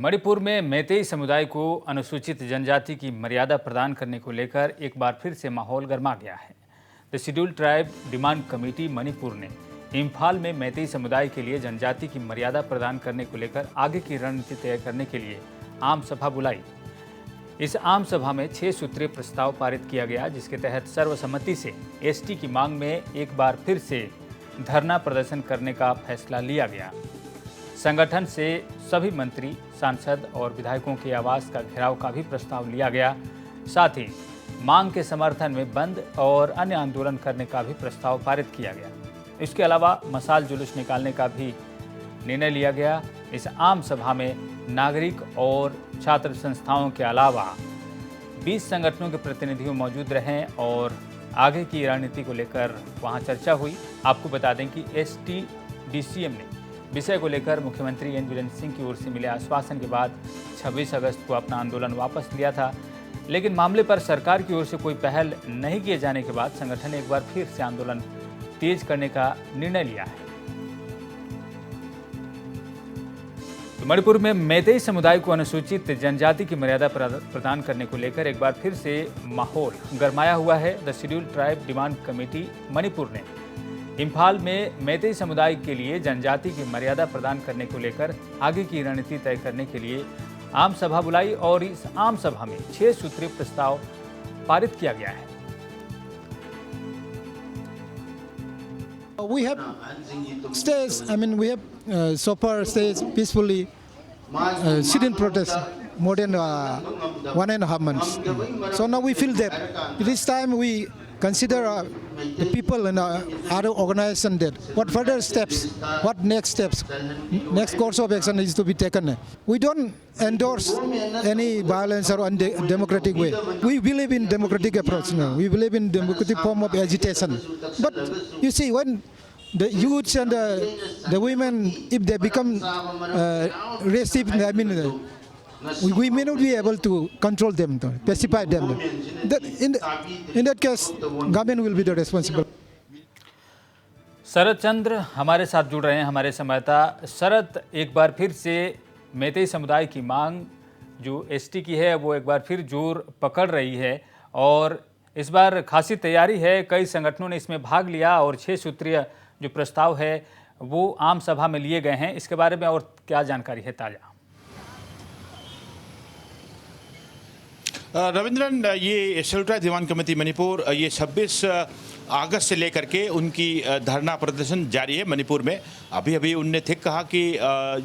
मणिपुर में मैतेई समुदाय को अनुसूचित जनजाति की मर्यादा प्रदान करने को लेकर एक बार फिर से माहौल गर्मा गया है। The scheduled tribe demand committee Manipur ने इम्फाल में मैतेई समुदाय के लिए जनजाति की मर्यादा प्रदान करने को लेकर आगे की रणनीति तय करने के लिए आम सभा बुलाई। इस आम सभा में 6 सूत्रीय प्रस्ताव पारित किया गया, जिसके तहत सर्वसम्मति से एसटी की मांग में एक बार फिर से धरना प्रदर्शन करने का फैसला लिया गया। संगठन से सभी मंत्री, सांसद और विधायकों के आवास का घेराव का भी प्रस्ताव लिया गया। साथ ही मांग के समर्थन में बंद और अन्य आंदोलन करने का भी प्रस्ताव पारित किया गया। इसके अलावा मशाल जुलूस निकालने का भी निर्णय लिया गया। इस आम सभा में नागरिक और छात्र संस्थाओं के अलावा 20 संगठनों के प्रतिनिधियों मौजूद रहे और आगे की रणनीति को लेकर वहां चर्चा हुई। आपको बता दें कि STDCM ने विषय को लेकर मुख्यमंत्री एन बीरेन सिंह की ओर से मिले आश्वासन के बाद 26 अगस्त को अपना आंदोलन वापस लिया था, लेकिन मामले पर सरकार की ओर से कोई पहल नहीं किए जाने के बाद संगठन ने एक बार फिर से आंदोलन तेज करने का निर्णय लिया है। तो मणिपुर में मैतेई समुदाय को अनुसूचित जनजाति की मर्यादा प्रदान करने को लेकर एक बार फिर से माहौल गरमाया हुआ है। The scheduled tribe demand committee Manipur ने इम्फाल में मैतेई समुदाय के लिए जनजाति की मर्यादा प्रदान करने को लेकर आगे की रणनीति तय करने के लिए आम सभा बुलाई और इस आम सभा में 6 सूत्रीय प्रस्ताव पारित किया गया है। We have stays, we have so far stays peacefully sit in protest more than 1.5 months. So now we feel that this time we consider the people and other organizations that what further steps, what next steps, next course of action is to be taken. We don't endorse any violence or undemocratic way. We believe in democratic approach now. We believe in democratic form of agitation. But you see, when the youths and the women, if they become restive, we may not be able to control them, pacify them. In that case, government will be the responsible. शरद चंद्र हमारे साथ जुड़ रहे हैं, हमारे संवाददाता। शरद, एक बार फिर से मैतेई समुदाय की मांग जो एसटी की है वो एक बार फिर जोर पकड़ रही है और इस बार खासी तैयारी है। कई संगठनों ने इसमें भाग लिया और 6 सूत्रीय जो प्रस्ताव है वो आम सभा में लिए गए हैं। इसके बारे में और क्या जानकारी है ताज़ा? रविंद्रन, ये scheduled tribe demand committee Manipur ये 26 अगस्त से लेकर के उनकी धरना प्रदर्शन जारी है मणिपुर में। अभी उनने ठीक कहा कि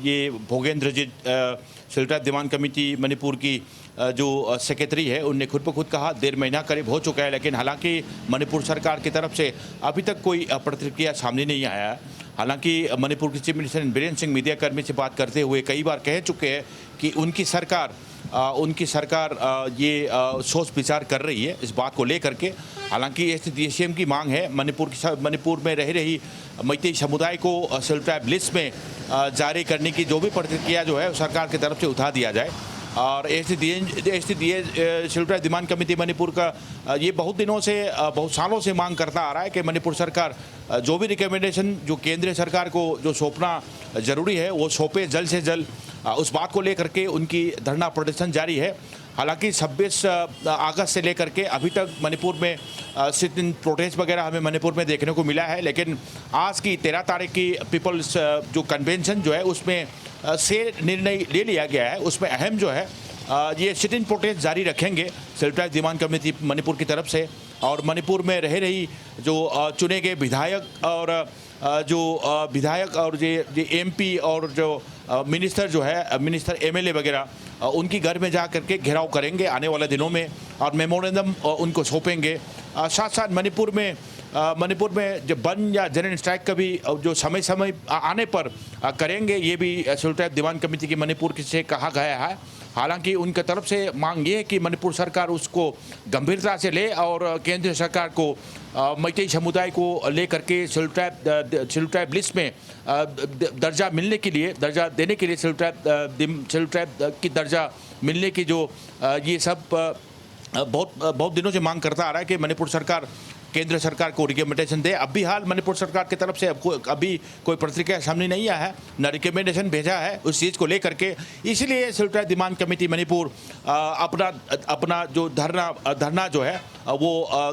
ये Bhogendra ji scheduled tribe demand committee Manipur की जो सेक्रेटरी है उनने खुद ब खुद कहा 1.5 महीना करीब हो चुका है, लेकिन हालांकि मणिपुर सरकार की तरफ से अभी तक कोई प्रतिक्रिया सामने नहीं आया है। हालांकि मणिपुर के chief minister Biren Singh media कर्मी से बात करते हुए कई बार कह चुके हैं कि उनकी सरकार ये सोच विचार कर रही है इस बात को लेकर के। हालांकि STDCM की मांग है मणिपुर में रह रही मैतेई समुदाय को शेड्यूल्ड ट्राइब लिस्ट में जारी करने की जो भी प्रतिक्रिया जो है सरकार की तरफ से उठा दिया जाए। और scheduled tribe demand committee Manipur का ये बहुत सालों से मांग करता आ रहा है कि मणिपुर सरकार जो भी रिकमेंडेशन जो केंद्रीय सरकार को जो सौंपना जरूरी है वो सौंपे जल्द से जल्द। उस बात को लेकर के उनकी धरना प्रदर्शन जारी है। हालांकि 26 अगस्त से लेकर के अभी तक मणिपुर में सिट इन प्रोटेस्ट वगैरह हमें मणिपुर में देखने को मिला है, लेकिन आज की 13 तारीख की पीपल्स जो कन्वेंशन जो है उसमें से निर्णय ले लिया गया है। उसमें अहम जो है ये सिट इन प्रोटेस्ट जारी रखेंगे scheduled tribe demand committee Manipur की तरफ से। और मणिपुर में रह रही जो चुने गए विधायक और जो MP और जो मिनिस्टर जो है मिनिस्टर MLA वगैरह उनकी घर में जा करके घेराव करेंगे आने वाले दिनों में और मेमोरेंडम उनको सौंपेंगे। साथ साथ मणिपुर में जो बंद या जनरल स्ट्राइक का भी जो समय आने पर करेंगे, ये भी शेड्यूल्ड ट्राइब डिमांड कमेटी की मणिपुर से कहा गया है। हालांकि उनकी तरफ से मांग ये है कि मणिपुर सरकार उसको गंभीरता से ले और केंद्र सरकार को मैतेई समुदाय को लेकर के शेड्यूल्ड ट्राइब लिस्ट में दर्जा देने के लिए शेड्यूल्ड ट्राइब की दर्जा मिलने की जो ये सब बहुत दिनों से मांग करता आ रहा है कि मणिपुर सरकार केंद्र सरकार को रिकमेंडेशन दे। अभी हाल मणिपुर सरकार की तरफ से अभी कोई प्रतिक्रिया सामने नहीं आया है, न रिकमेंडेशन भेजा है उस चीज़ को लेकर के। इसलिए scheduled tribe demand committee Manipur अपना जो धरना जो है वो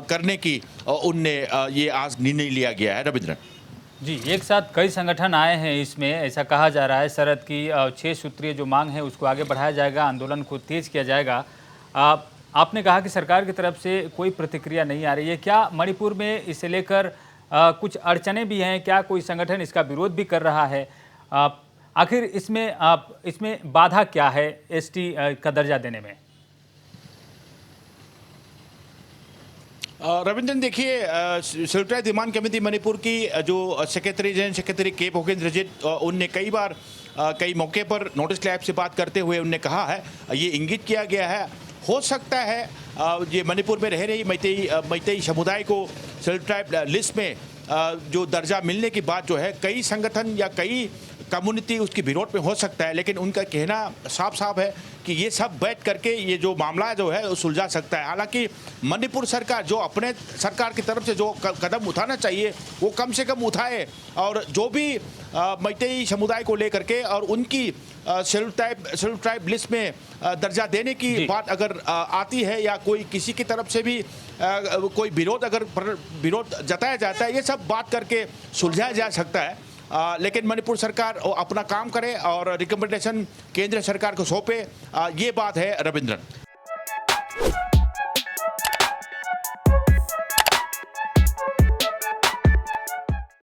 करने की उनने ये आज निर्णय लिया गया है। रविंद्र जी, एक साथ कई संगठन आए हैं इसमें, ऐसा कहा जा रहा है शरद की 6 सूत्रीय जो मांग है उसको आगे बढ़ाया जाएगा, आंदोलन को तेज किया जाएगा। आपने कहा कि सरकार की तरफ से कोई प्रतिक्रिया नहीं आ रही है, क्या मणिपुर में इसे लेकर कुछ अड़चने भी हैं? क्या कोई संगठन इसका विरोध भी कर रहा है? आखिर इसमें बाधा क्या है एसटी का दर्जा देने में? रविंद्रन देखिए, scheduled tribe demand committee Manipur की जो सेक्रेटरी जनरल सेक्रेटरी के भोगेंद्रजीत, उनने कई बार कई मौके पर नोटिस लैब से बात करते हुए उनने कहा है, ये इंगित किया गया है, हो सकता है ये मणिपुर में रह रही मैतेई समुदाय को शेड्यूल्ड ट्राइब लिस्ट में जो दर्जा मिलने की बात जो है, कई संगठन या कई कम्युनिटी उसकी विरोध में हो सकता है, लेकिन उनका कहना साफ साफ है कि ये सब बैठ करके ये जो मामला जो है वो सुलझा सकता है। हालांकि मणिपुर सरकार जो अपने सरकार की तरफ से जो कदम उठाना चाहिए वो कम से कम उठाए, और जो भी मैतेई समुदाय को लेकर के और उनकी शेड्यूल्ड ट्राइब लिस्ट में दर्जा देने की बात अगर आती है या कोई किसी की तरफ से भी कोई विरोध जताया जाता है, ये सब बात करके सुलझाया जा सकता है। लेकिन मणिपुर सरकार अपना काम करे और रिकमेंडेशन केंद्र सरकार को सौंपे, ये बात है। रविंद्रन।